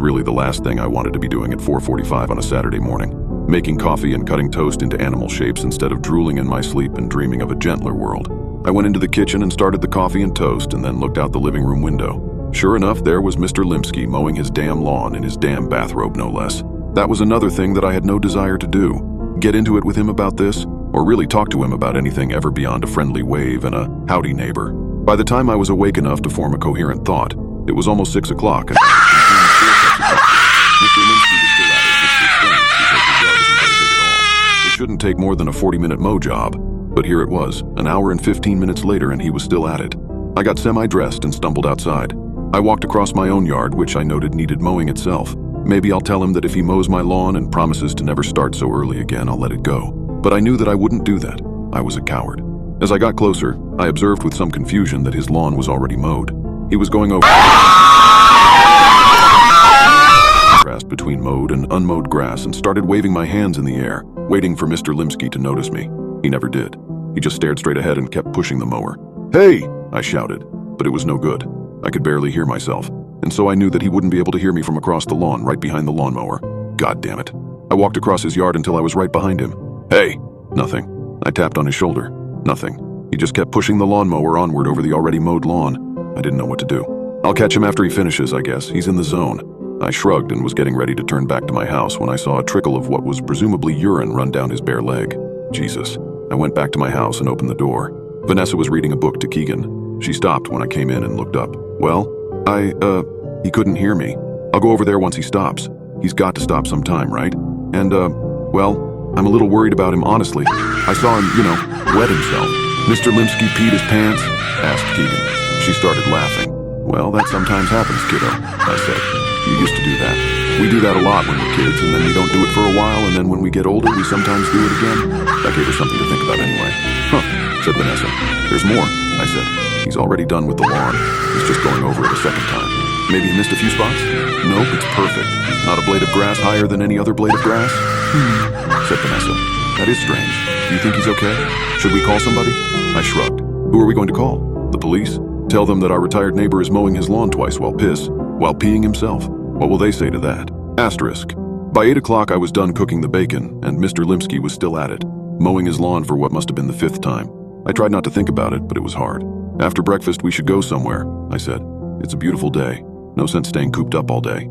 Really the last thing I wanted to be doing at 4:45 on a Saturday morning, making coffee and cutting toast into animal shapes instead of drooling in my sleep and dreaming of a gentler world. I went into the kitchen and started the coffee and toast and then looked out the living room window. Sure enough, there was Mr. Limsky mowing his damn lawn in his damn bathrobe, no less. That was another thing that I had no desire to do. Get into it with him about this, or really talk to him about anything ever beyond a friendly wave and a howdy neighbor. By the time I was awake enough to form a coherent thought, it was almost 6 o'clock. And Mr. Limsky was still at it, which was strange because the yard isn't very big at all. It shouldn't take more than a 40-minute mow job, but here it was, an hour and 15 minutes later, and he was still at it. I got semi-dressed and stumbled outside. I walked across my own yard, which I noted needed mowing itself. Maybe I'll tell him that if he mows my lawn and promises to never start so early again, I'll let it go. But I knew that I wouldn't do that. I was a coward. As I got closer, I observed with some confusion that his lawn was already mowed. He was going over between mowed and unmowed grass and started waving my hands in the air, waiting for Mr. Limsky to notice me. He never did. He just stared straight ahead and kept pushing the mower. "Hey!" I shouted, but it was no good. I could barely hear myself, and so I knew that he wouldn't be able to hear me from across the lawn right behind the lawnmower. God damn it. I walked across his yard until I was right behind him. "Hey!" Nothing. I tapped on his shoulder. Nothing. He just kept pushing the lawnmower onward over the already mowed lawn. I didn't know what to do. I'll catch him after he finishes, I guess. He's in the zone. I shrugged and was getting ready to turn back to my house when I saw a trickle of what was presumably urine run down his bare leg. Jesus. I went back to my house and opened the door. Vanessa was reading a book to Keegan. She stopped when I came in and looked up. "Well, he couldn't hear me. I'll go over there once he stops. He's got to stop sometime, right? And, well, I'm a little worried about him, honestly. I saw him, wet himself." "Mr. Limsky peed his pants?" asked Keegan. She started laughing. "Well, that sometimes happens, kiddo," I said. "You used to do that. We do that a lot when we're kids, and then we don't do it for a while, and then when we get older, we sometimes do it again." That gave her something to think about anyway. "Huh," said Vanessa. "There's more," I said. "He's already done with the lawn. He's just going over it a second time. Maybe he missed a few spots?" "Nope, it's perfect. Not a blade of grass higher than any other blade of grass?" said Vanessa. "That is strange. Do you think he's okay? Should we call somebody?" I shrugged. "Who are we going to call? The police? Tell them that our retired neighbor is mowing his lawn twice while peeing himself. What will they say to that?" Asterisk. By 8 o'clock I was done cooking the bacon, and Mr. Limsky was still at it, mowing his lawn for what must have been the 5th time. I tried not to think about it, but it was hard. "After breakfast we should go somewhere," I said. "It's a beautiful day. No sense staying cooped up all day."